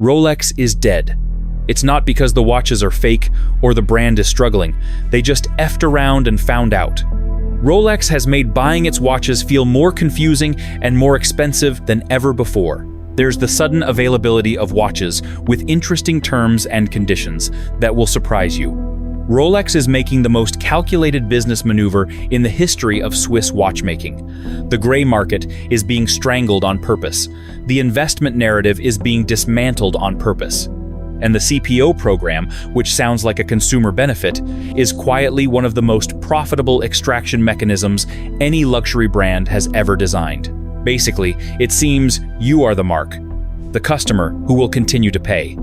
Rolex is dead. It's not because the watches are fake or the brand is struggling. They just effed around and found out. Rolex has made buying its watches feel more confusing and more expensive than ever before. There's the sudden availability of watches with interesting terms and conditions that will surprise you. Rolex is making the most calculated business maneuver in the history of Swiss watchmaking. The gray market is being strangled on purpose. The investment narrative is being dismantled on purpose. And the CPO program, which sounds like a consumer benefit, is quietly one of the most profitable extraction mechanisms any luxury brand has ever designed. Basically, it seems you are the mark, the customer who will continue to pay.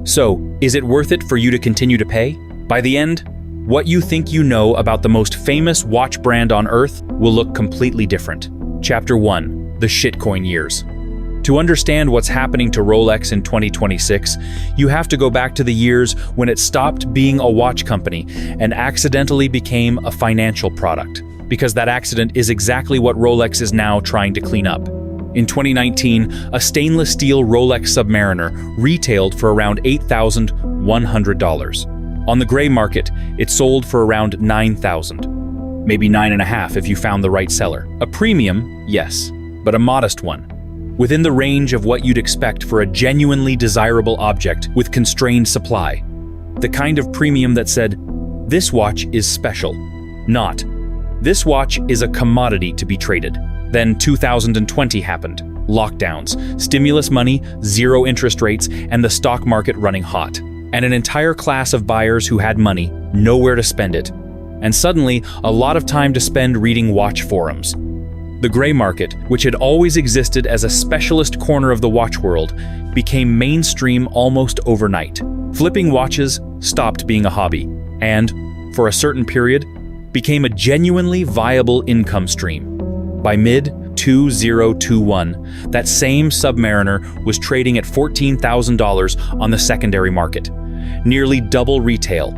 So, is it worth it for you to continue to pay? By the end, what you think you know about the most famous watch brand on earth will look completely different. Chapter 1: The Shitcoin Years. To understand what's happening to Rolex in 2026, you have to go back to the years when it stopped being a watch company and accidentally became a financial product. Because that accident is exactly what Rolex is now trying to clean up. In 2019, a stainless steel Rolex Submariner retailed for around $8,100. On the gray market, it sold for around $9,000. Maybe $9,500 if you found the right seller. A premium, yes, but a modest one. Within the range of what you'd expect for a genuinely desirable object with constrained supply. The kind of premium that said, "This watch is special," not, "This watch is a commodity to be traded." Then 2020 happened. Lockdowns, stimulus money, zero interest rates, and the stock market running hot. And an entire class of buyers who had money, nowhere to spend it. And suddenly, a lot of time to spend reading watch forums. The gray market, which had always existed as a specialist corner of the watch world, became mainstream almost overnight. Flipping watches stopped being a hobby, and, for a certain period, became a genuinely viable income stream. By mid-2021, that same Submariner was trading at $14,000 on the secondary market, nearly double retail.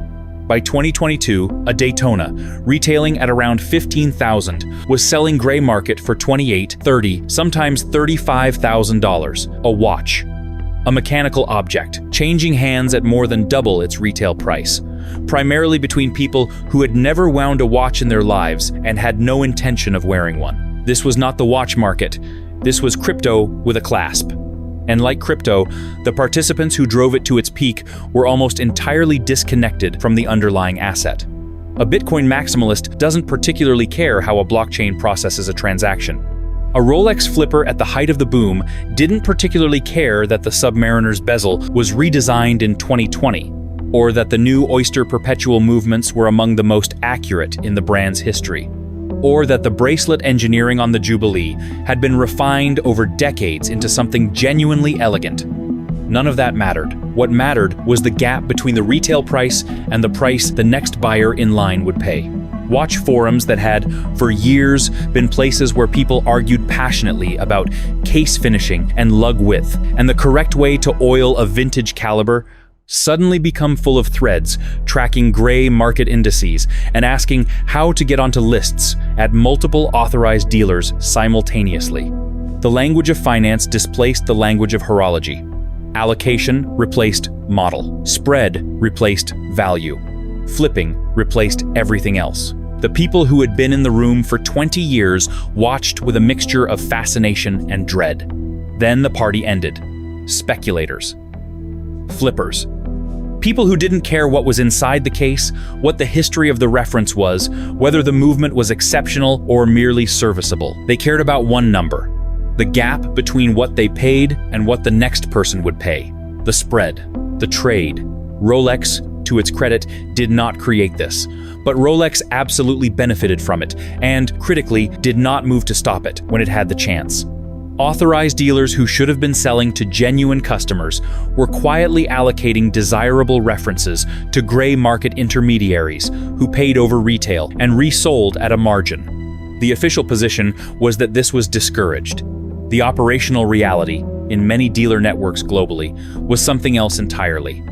By 2022, a Daytona, retailing at around $15,000, was selling gray market for $28,000, $30,000, sometimes $35,000, a watch. A mechanical object, changing hands at more than double its retail price, primarily between people who had never wound a watch in their lives and had no intention of wearing one. This was not the watch market. This was crypto with a clasp. And like crypto, the participants who drove it to its peak were almost entirely disconnected from the underlying asset. A Bitcoin maximalist doesn't particularly care how a blockchain processes a transaction. A Rolex flipper at the height of the boom didn't particularly care that the Submariner's bezel was redesigned in 2020, or that the new Oyster Perpetual movements were among the most accurate in the brand's history, or that the bracelet engineering on the Jubilee had been refined over decades into something genuinely elegant. None of that mattered. What mattered was the gap between the retail price and the price the next buyer in line would pay. Watch forums that had, for years, been places where people argued passionately about case finishing and lug width and the correct way to oil a vintage caliber suddenly become full of threads tracking gray market indices and asking how to get onto lists at multiple authorized dealers simultaneously. The language of finance displaced the language of horology. Allocation replaced model. Spread replaced value. Flipping replaced everything else. The people who had been in the room for 20 years watched with a mixture of fascination and dread. Then the party ended. Speculators. Flippers. People who didn't care what was inside the case, what the history of the reference was, whether the movement was exceptional or merely serviceable. They cared about one number: the gap between what they paid and what the next person would pay. The spread. The trade. Rolex, to its credit, did not create this, but Rolex absolutely benefited from it, and, critically, did not move to stop it when it had the chance. Authorized dealers who should have been selling to genuine customers were quietly allocating desirable references to gray market intermediaries who paid over retail and resold at a margin. The official position was that this was discouraged. The operational reality, in many dealer networks globally, was something else entirely.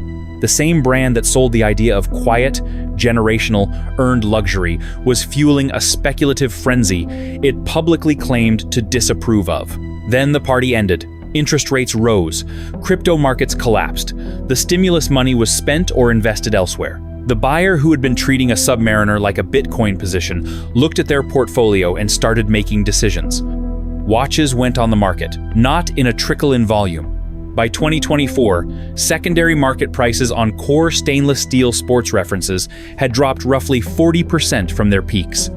The same brand that sold the idea of quiet, generational, earned luxury was fueling a speculative frenzy it publicly claimed to disapprove of. Then the party ended. Interest rates rose. Crypto markets collapsed. The stimulus money was spent or invested elsewhere. The buyer, who had been treating a Submariner like a Bitcoin position, looked at their portfolio and started making decisions. Watches went on the market, not in a trickle-in volume. By 2024, secondary market prices on core stainless steel sports references had dropped roughly 40% from their peaks.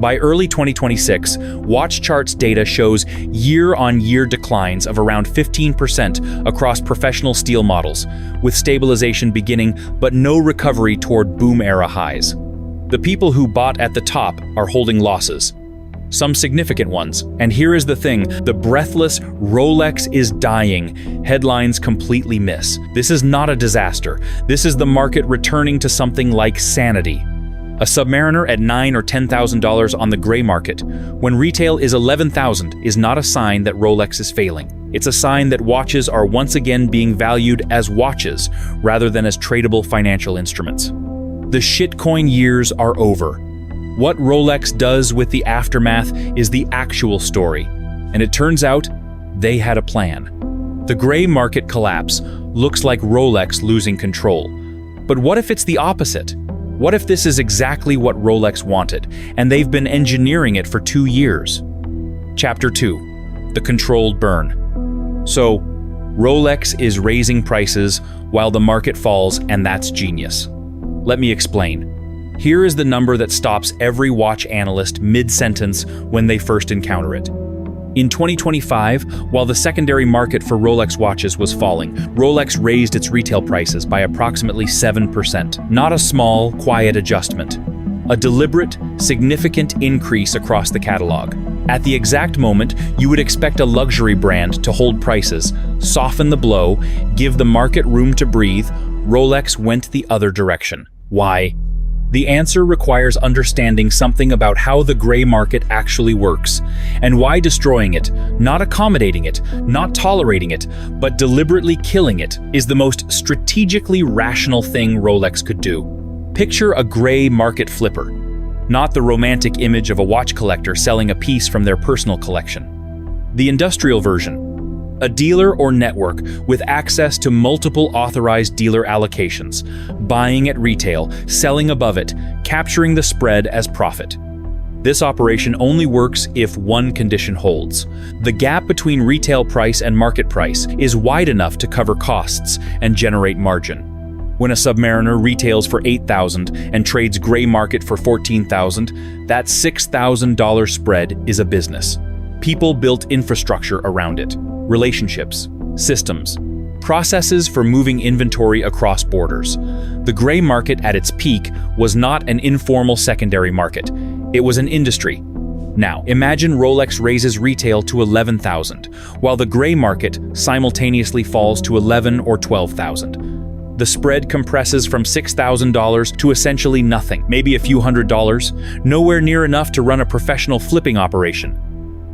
By early 2026, watch charts data shows year-on-year declines of around 15% across professional steel models, with stabilization beginning but no recovery toward boom-era highs. The people who bought at the top are holding losses. Some significant ones. And here is the thing, the breathless "Rolex is dying" headlines completely miss. This is not a disaster. This is the market returning to something like sanity. A Submariner at $9,000 or $10,000 on the gray market, when retail is $11,000, is not a sign that Rolex is failing. It's a sign that watches are once again being valued as watches rather than as tradable financial instruments. The shitcoin years are over. What Rolex does with the aftermath is the actual story, and it turns out they had a plan. The gray market collapse looks like Rolex losing control. But what if it's the opposite? What if this is exactly what Rolex wanted, and they've been engineering it for 2 years? Chapter 2. The Controlled Burn. So, Rolex is raising prices while the market falls, and that's genius. Let me explain. Here is the number that stops every watch analyst mid-sentence when they first encounter it. In 2025, while the secondary market for Rolex watches was falling, Rolex raised its retail prices by approximately 7%. Not a small, quiet adjustment. A deliberate, significant increase across the catalog. At the exact moment, you would expect a luxury brand to hold prices, soften the blow, give the market room to breathe. Rolex went the other direction. Why? The answer requires understanding something about how the gray market actually works, and why destroying it, not accommodating it, not tolerating it, but deliberately killing it, is the most strategically rational thing Rolex could do. Picture a gray market flipper, not the romantic image of a watch collector selling a piece from their personal collection. The industrial version. A dealer or network with access to multiple authorized dealer allocations, buying at retail, selling above it, capturing the spread as profit. This operation only works if one condition holds. The gap between retail price and market price is wide enough to cover costs and generate margin. When a Submariner retails for $8,000 and trades gray market for $14,000, that $6,000 spread is a business. People built infrastructure around it. Relationships, systems, processes for moving inventory across borders. The gray market at its peak was not an informal secondary market. It was an industry. Now, imagine Rolex raises retail to $11,000, while the gray market simultaneously falls to $11,000 or $12,000. The spread compresses from $6,000 to essentially nothing, maybe a few $100s, nowhere near enough to run a professional flipping operation.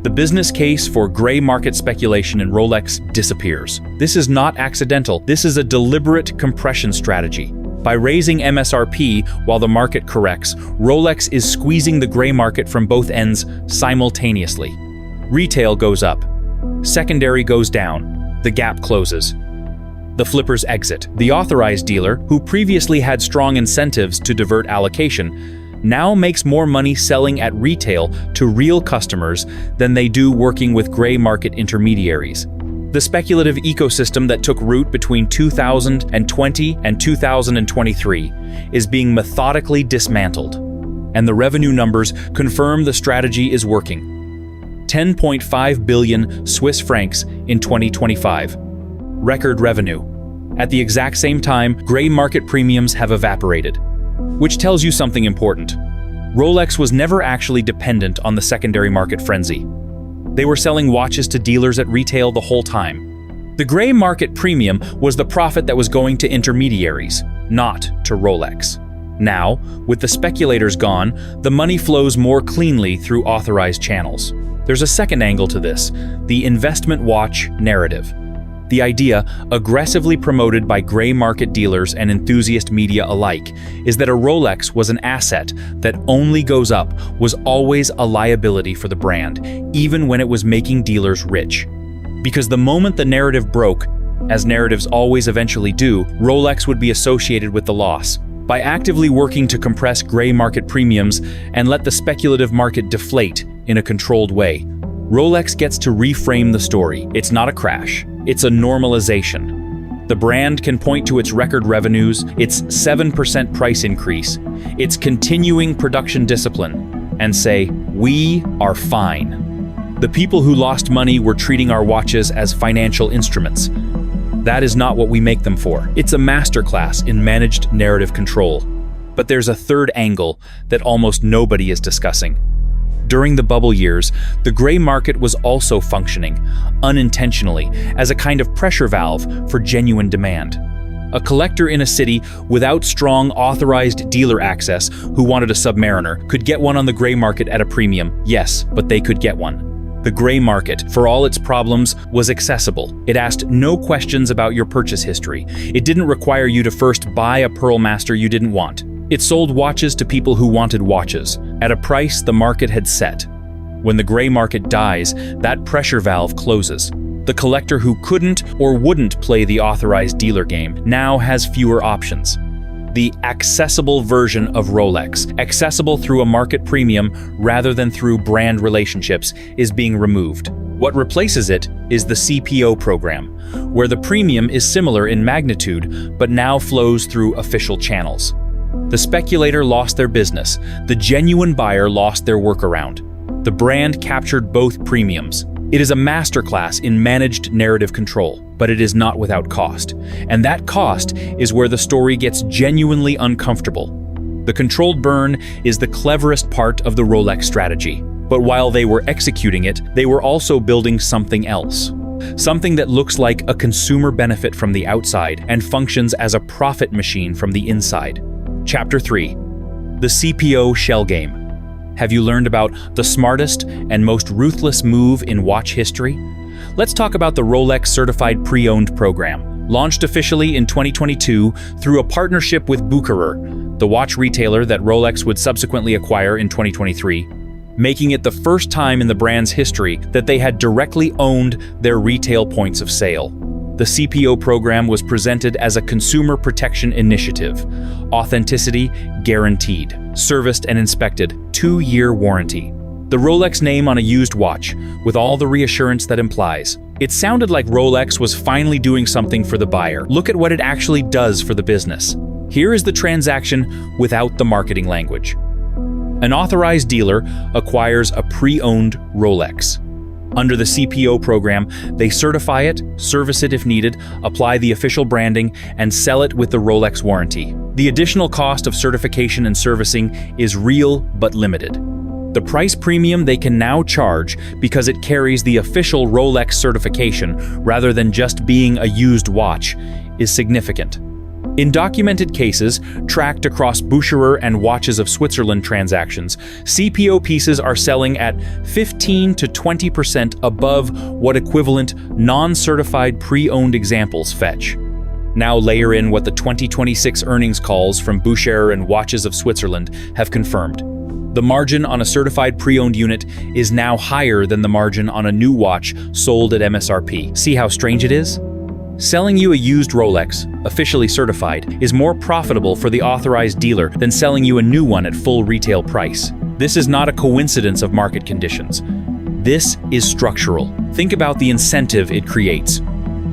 The business case for gray market speculation in Rolex disappears. This is not accidental. This is a deliberate compression strategy. By raising MSRP while the market corrects, Rolex is squeezing the gray market from both ends simultaneously. Retail goes up. Secondary goes down. The gap closes. The flippers exit. The authorized dealer, who previously had strong incentives to divert allocation, now makes more money selling at retail to real customers than they do working with gray market intermediaries. The speculative ecosystem that took root between 2020 and 2023 is being methodically dismantled, and the revenue numbers confirm the strategy is working. 10.5 billion Swiss francs in 2025. Record revenue. At the exact same time, gray market premiums have evaporated. Which tells you something important. Rolex was never actually dependent on the secondary market frenzy. They were selling watches to dealers at retail the whole time. The gray market premium was the profit that was going to intermediaries, not to Rolex. Now, with the speculators gone, the money flows more cleanly through authorized channels. There's a second angle to this, the investment watch narrative. The idea, aggressively promoted by gray market dealers and enthusiast media alike, is that a Rolex was an asset that only goes up, was always a liability for the brand, even when it was making dealers rich. Because the moment the narrative broke, as narratives always eventually do, Rolex would be associated with the loss. By actively working to compress gray market premiums and let the speculative market deflate in a controlled way, Rolex gets to reframe the story. It's not a crash, it's a normalization. The brand can point to its record revenues, its 7% price increase, its continuing production discipline, and say, "We are fine." The people who lost money were treating our watches as financial instruments. That is not what we make them for. It's a masterclass in managed narrative control. But there's a third angle that almost nobody is discussing. During the bubble years, the gray market was also functioning, unintentionally, as a kind of pressure valve for genuine demand. A collector in a city without strong authorized dealer access who wanted a Submariner could get one on the gray market at a premium, yes, but they could get one. The gray market, for all its problems, was accessible. It asked no questions about your purchase history. It didn't require you to first buy a Pearl Master you didn't want. It sold watches to people who wanted watches, at a price the market had set. When the gray market dies, that pressure valve closes. The collector who couldn't or wouldn't play the authorized dealer game now has fewer options. The accessible version of Rolex, accessible through a market premium rather than through brand relationships, is being removed. What replaces it is the CPO program, where the premium is similar in magnitude but now flows through official channels. The speculator lost their business, the genuine buyer lost their workaround. The brand captured both premiums. It is a masterclass in managed narrative control, but it is not without cost. And that cost is where the story gets genuinely uncomfortable. The controlled burn is the cleverest part of the Rolex strategy. But while they were executing it, they were also building something else. Something that looks like a consumer benefit from the outside and functions as a profit machine from the inside. Chapter 3. The CPO Shell Game. Have you learned about the smartest and most ruthless move in watch history? Let's talk about the Rolex Certified Pre-Owned program, launched officially in 2022 through a partnership with Bucherer, the watch retailer that Rolex would subsequently acquire in 2023, making it the first time in the brand's history that they had directly owned their retail points of sale. The CPO program was presented as a consumer protection initiative. Authenticity guaranteed. Serviced and inspected. 2-year warranty. The Rolex name on a used watch, with all the reassurance that implies. It sounded like Rolex was finally doing something for the buyer. Look at what it actually does for the business. Here is the transaction without the marketing language. An authorized dealer acquires a pre-owned Rolex. Under the CPO program, they certify it, service it if needed, apply the official branding, and sell it with the Rolex warranty. The additional cost of certification and servicing is real but limited. The price premium they can now charge because it carries the official Rolex certification rather than just being a used watch is significant. In documented cases, tracked across Bucherer and Watches of Switzerland transactions, CPO pieces are selling at 15 to 20% above what equivalent non-certified pre-owned examples fetch. Now layer in what the 2026 earnings calls from Bucherer and Watches of Switzerland have confirmed. The margin on a certified pre-owned unit is now higher than the margin on a new watch sold at MSRP. See how strange it is? Selling you a used Rolex, officially certified, is more profitable for the authorized dealer than selling you a new one at full retail price. This is not a coincidence of market conditions. This is structural. Think about the incentive it creates.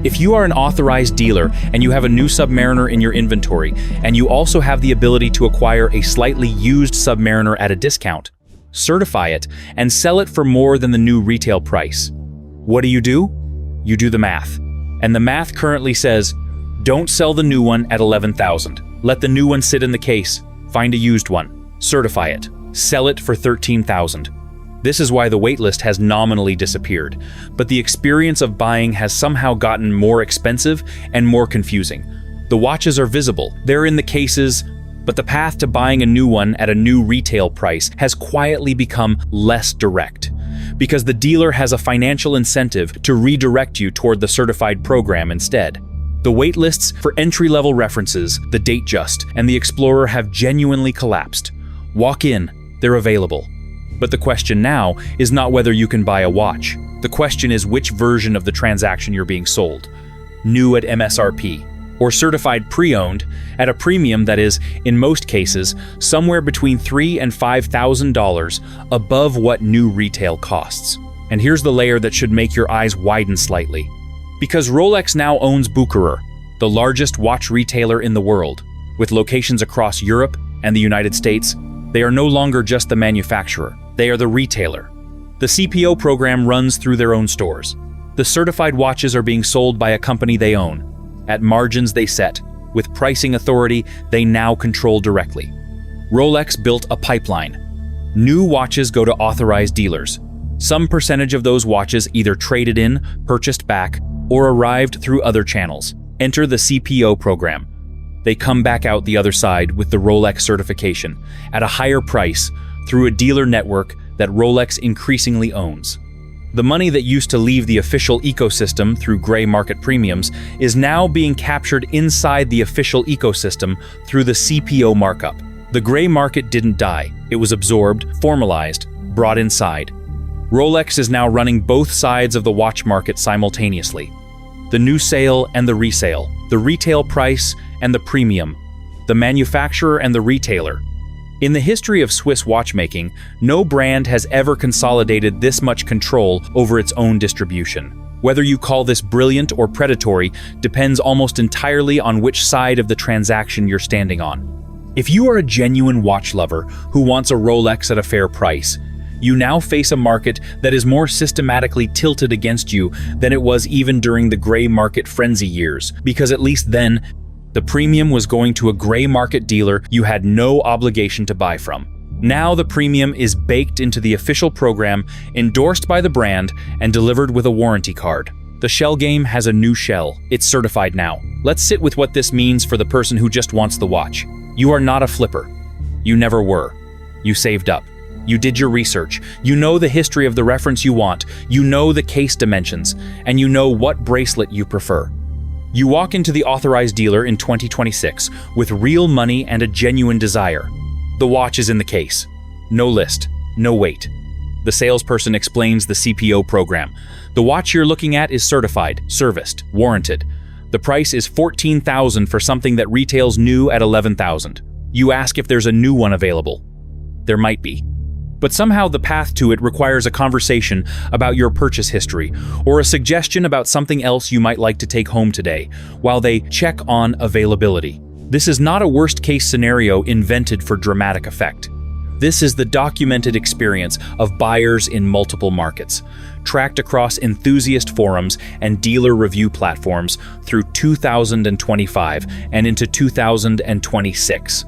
If you are an authorized dealer and you have a new Submariner in your inventory, and you also have the ability to acquire a slightly used Submariner at a discount, certify it and sell it for more than the new retail price. What do? You do the math. And the math currently says, don't sell the new one at $11,000. Let the new one sit in the case. Find a used one. Certify it. Sell it for $13,000. This is why the waitlist has nominally disappeared, but the experience of buying has somehow gotten more expensive and more confusing. The watches are visible, they're in the cases, but the path to buying a new one at a new retail price has quietly become less direct, because the dealer has a financial incentive to redirect you toward the certified program instead. The waitlists for entry-level references, the Datejust, and the Explorer have genuinely collapsed. Walk in, they're available. But the question now is not whether you can buy a watch. The question is which version of the transaction you're being sold. New at MSRP, or certified pre-owned at a premium that is, in most cases, somewhere between $3,000 and $5,000 above what new retail costs. And here's the layer that should make your eyes widen slightly. Because Rolex now owns Bucherer, the largest watch retailer in the world, with locations across Europe and the United States, they are no longer just the manufacturer, they are the retailer. The CPO program runs through their own stores. The certified watches are being sold by a company they own, at margins they set, with pricing authority they now control directly. Rolex built a pipeline. New watches go to authorized dealers. Some percentage of those watches either traded in, purchased back, or arrived through other channels. Enter the CPO program. They come back out the other side with the Rolex certification, at a higher price, through a dealer network that Rolex increasingly owns. The money that used to leave the official ecosystem through gray market premiums is now being captured inside the official ecosystem through the CPO markup. The gray market didn't die. It was absorbed, formalized, brought inside. Rolex is now running both sides of the watch market simultaneously. The new sale and the resale, the retail price and the premium, the manufacturer and the retailer. In the history of Swiss watchmaking, no brand has ever consolidated this much control over its own distribution. Whether you call this brilliant or predatory depends almost entirely on which side of the transaction you're standing on. If you are a genuine watch lover who wants a Rolex at a fair price, you now face a market that is more systematically tilted against you than it was even during the gray market frenzy years, because at least then, the premium was going to a gray market dealer you had no obligation to buy from. Now the premium is baked into the official program, endorsed by the brand, and delivered with a warranty card. The shell game has a new shell. It's certified now. Let's sit with what this means for the person who just wants the watch. You are not a flipper. You never were. You saved up. You did your research. You know the history of the reference you want. You know the case dimensions. And you know what bracelet you prefer. You walk into the authorized dealer in 2026 with real money and a genuine desire. The watch is in the case. No list, no wait. The salesperson explains the CPO program. The watch you're looking at is certified, serviced, warranted. The price is $14,000 for something that retails new at $11,000. You ask if there's a new one available. There might be. But somehow the path to it requires a conversation about your purchase history, or a suggestion about something else you might like to take home today, while they check on availability. This is not a worst-case scenario invented for dramatic effect. This is the documented experience of buyers in multiple markets, tracked across enthusiast forums and dealer review platforms through 2025 and into 2026.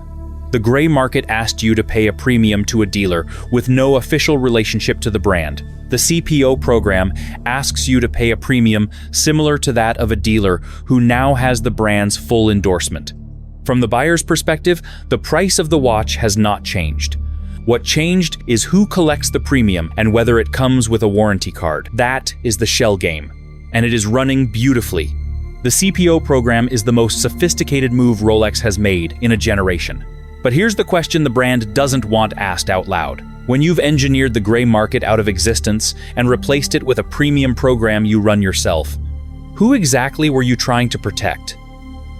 The gray market asked you to pay a premium to a dealer with no official relationship to the brand. The CPO program asks you to pay a premium similar to that of a dealer who now has the brand's full endorsement. From the buyer's perspective, the price of the watch has not changed. What changed is who collects the premium and whether it comes with a warranty card. That is the shell game, and it is running beautifully. The CPO program is the most sophisticated move Rolex has made in a generation. But here's the question the brand doesn't want asked out loud. When you've engineered the gray market out of existence and replaced it with a premium program you run yourself, who exactly were you trying to protect?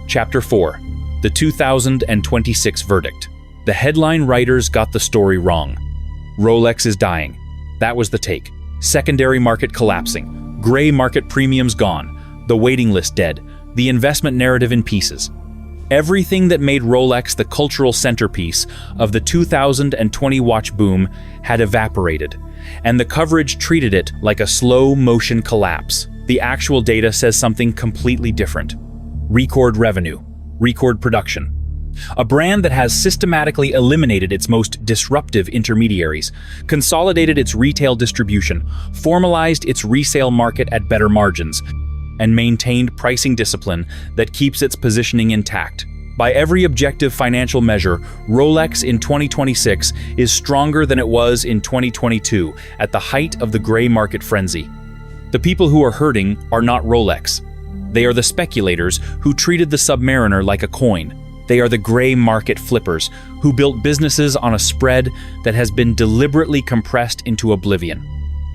Chapter 4. The 2026 Verdict. The headline writers got the story wrong. Rolex is dying. That was the take. Secondary market collapsing. Gray market premiums gone. The waiting list dead. The investment narrative in pieces. Everything that made Rolex the cultural centerpiece of the 2020 watch boom had evaporated, and the coverage treated it like a slow-motion collapse. The actual data says something completely different. Record revenue, record production. A brand that has systematically eliminated its most disruptive intermediaries, consolidated its retail distribution, formalized its resale market at better margins, and maintained pricing discipline that keeps its positioning intact. By every objective financial measure, Rolex in 2026 is stronger than it was in 2022 at the height of the gray market frenzy. The people who are hurting are not Rolex. They are the speculators who treated the Submariner like a coin. They are the gray market flippers who built businesses on a spread that has been deliberately compressed into oblivion.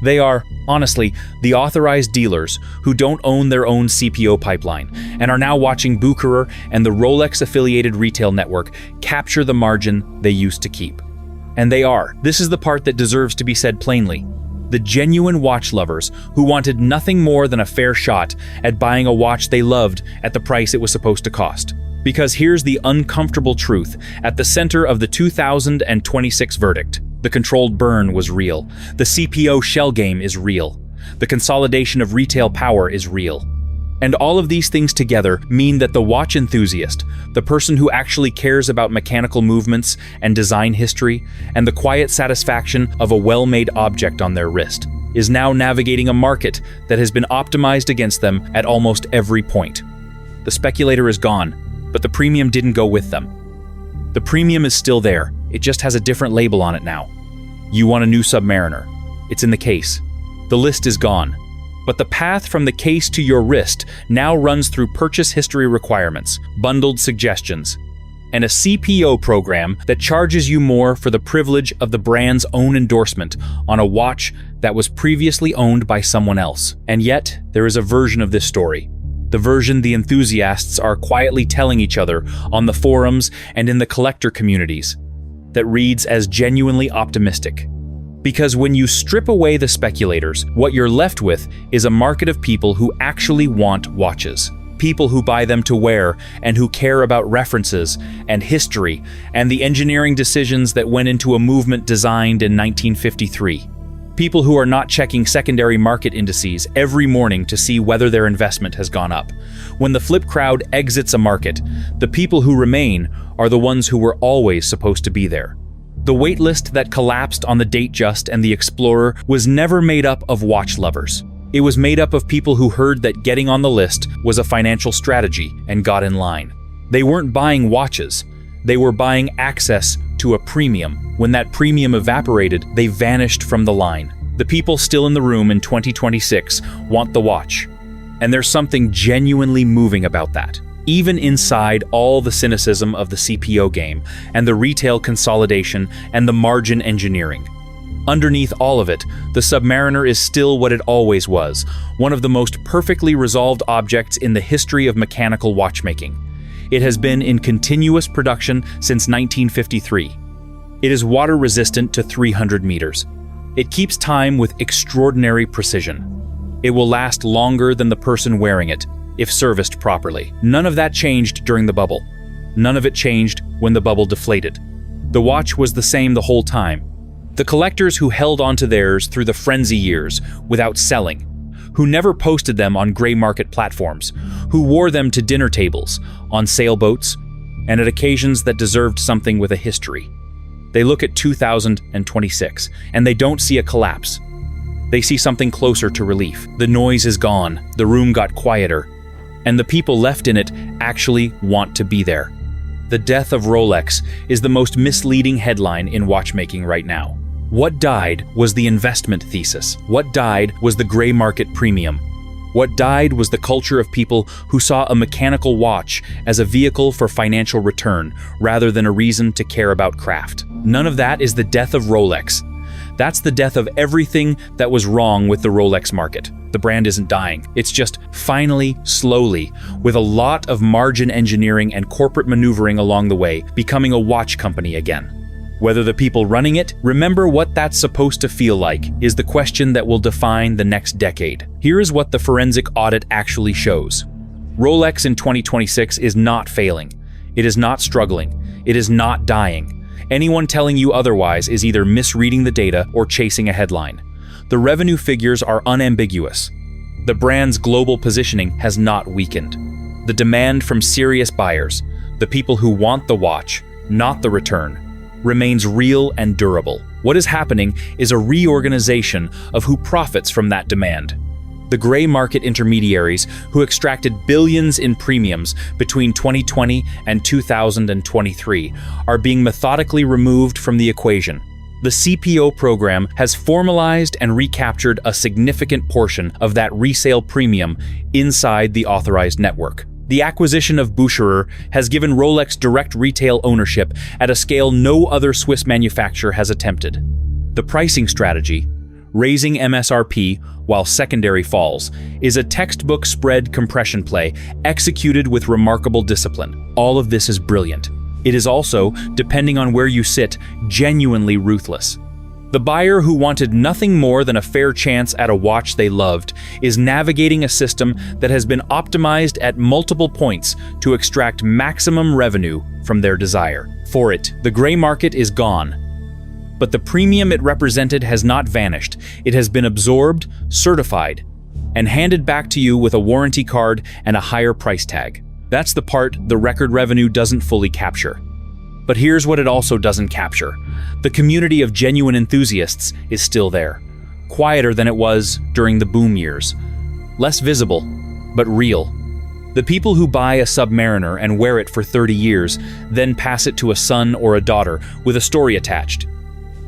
They are, honestly, the authorized dealers who don't own their own CPO pipeline and are now watching Bucherer and the Rolex-affiliated retail network capture the margin they used to keep. And this is the part that deserves to be said plainly, the genuine watch lovers who wanted nothing more than a fair shot at buying a watch they loved at the price it was supposed to cost. Because here's the uncomfortable truth at the center of the 2026 verdict. The controlled burn was real. The CPO shell game is real. The consolidation of retail power is real. And all of these things together mean that the watch enthusiast, the person who actually cares about mechanical movements and design history, and the quiet satisfaction of a well-made object on their wrist, is now navigating a market that has been optimized against them at almost every point. The speculator is gone, but the premium didn't go with them. The premium is still there, it just has a different label on it now. You want a new Submariner. It's in the case. The list is gone. But the path from the case to your wrist now runs through purchase history requirements, bundled suggestions, and a CPO program that charges you more for the privilege of the brand's own endorsement on a watch that was previously owned by someone else. And yet, there is a version of this story. The version the enthusiasts are quietly telling each other on the forums and in the collector communities that reads as genuinely optimistic. Because when you strip away the speculators, what you're left with is a market of people who actually want watches. People who buy them to wear and who care about references and history and the engineering decisions that went into a movement designed in 1953. People who are not checking secondary market indices every morning to see whether their investment has gone up. When the flip crowd exits a market, the people who remain are the ones who were always supposed to be there. The waitlist that collapsed on the Datejust and the Explorer was never made up of watch lovers. It was made up of people who heard that getting on the list was a financial strategy and got in line. They weren't buying watches, they were buying access to a premium. When that premium evaporated, they vanished from the line. The people still in the room in 2026 want the watch. And there's something genuinely moving about that. Even inside all the cynicism of the CPO game and the retail consolidation and the margin engineering. Underneath all of it, the Submariner is still what it always was, one of the most perfectly resolved objects in the history of mechanical watchmaking. It has been in continuous production since 1953. It is water-resistant to 300 meters. It keeps time with extraordinary precision. It will last longer than the person wearing it, if serviced properly. None of that changed during the bubble. None of it changed when the bubble deflated. The watch was the same the whole time. The collectors who held onto theirs through the frenzy years without selling, who never posted them on gray market platforms, who wore them to dinner tables, on sailboats, and at occasions that deserved something with a history. They look at 2026, and they don't see a collapse. They see something closer to relief. The noise is gone, the room got quieter, and the people left in it actually want to be there. The death of Rolex is the most misleading headline in watchmaking right now. What died was the investment thesis. What died was the gray market premium. What died was the culture of people who saw a mechanical watch as a vehicle for financial return rather than a reason to care about craft. None of that is the death of Rolex. That's the death of everything that was wrong with the Rolex market. The brand isn't dying. It's just finally, slowly, with a lot of margin engineering and corporate maneuvering along the way, becoming a watch company again. Whether the people running it remember what that's supposed to feel like is the question that will define the next decade. Here is what the forensic audit actually shows. Rolex in 2026 is not failing. It is not struggling. It is not dying. Anyone telling you otherwise is either misreading the data or chasing a headline. The revenue figures are unambiguous. The brand's global positioning has not weakened. The demand from serious buyers, the people who want the watch, not the return, remains real and durable. What is happening is a reorganization of who profits from that demand. The gray market intermediaries who extracted billions in premiums between 2020 and 2023 are being methodically removed from the equation. The CPO program has formalized and recaptured a significant portion of that resale premium inside the authorized network. The acquisition of Bucherer has given Rolex direct retail ownership at a scale no other Swiss manufacturer has attempted. The pricing strategy, raising MSRP while secondary falls, is a textbook spread compression play executed with remarkable discipline. All of this is brilliant. It is also, depending on where you sit, genuinely ruthless. The buyer who wanted nothing more than a fair chance at a watch they loved is navigating a system that has been optimized at multiple points to extract maximum revenue from their desire. For it, the gray market is gone. But the premium it represented has not vanished. It has been absorbed, certified, and handed back to you with a warranty card and a higher price tag. That's the part the record revenue doesn't fully capture. But here's what it also doesn't capture. The community of genuine enthusiasts is still there. Quieter than it was during the boom years. Less visible, but real. The people who buy a Submariner and wear it for 30 years, then pass it to a son or a daughter with a story attached.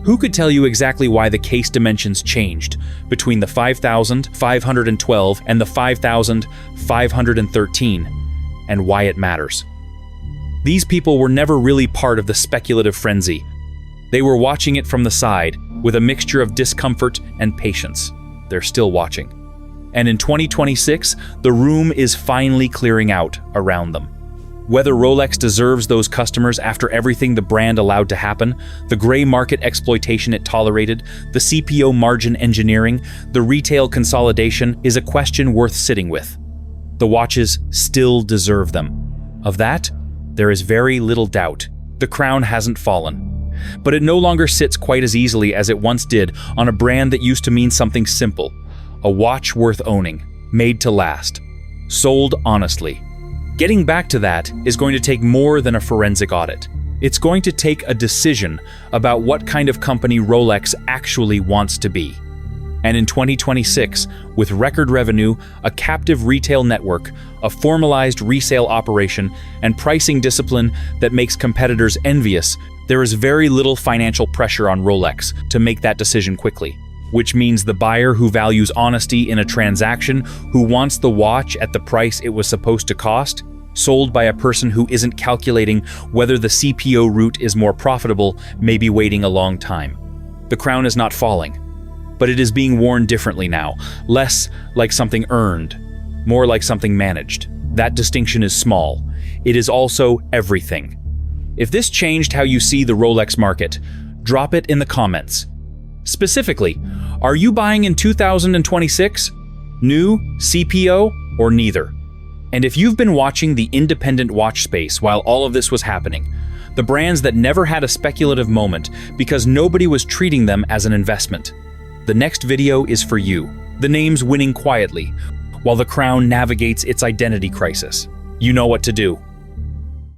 Who could tell you exactly why the case dimensions changed between the 5,512 and the 5,513, and why it matters? These people were never really part of the speculative frenzy. They were watching it from the side, with a mixture of discomfort and patience. They're still watching. And in 2026, the room is finally clearing out around them. Whether Rolex deserves those customers after everything the brand allowed to happen, the gray market exploitation it tolerated, the CPO margin engineering, the retail consolidation, is a question worth sitting with. The watches still deserve them. Of that, there is very little doubt. The crown hasn't fallen. But it no longer sits quite as easily as it once did on a brand that used to mean something simple. A watch worth owning, made to last, sold honestly. Getting back to that is going to take more than a forensic audit. It's going to take a decision about what kind of company Rolex actually wants to be. And in 2026, with record revenue, a captive retail network, a formalized resale operation, and pricing discipline that makes competitors envious, there is very little financial pressure on Rolex to make that decision quickly. Which means the buyer who values honesty in a transaction, who wants the watch at the price it was supposed to cost, sold by a person who isn't calculating whether the CPO route is more profitable, may be waiting a long time. The crown is not falling, but it is being worn differently now, less like something earned, more like something managed. That distinction is small. It is also everything. If this changed how you see the Rolex market, drop it in the comments. Specifically, are you buying in 2026? New, CPO, or neither? And if you've been watching the independent watch space while all of this was happening, the brands that never had a speculative moment because nobody was treating them as an investment, the next video is for you. The names winning quietly, while the crown navigates its identity crisis. You know what to do.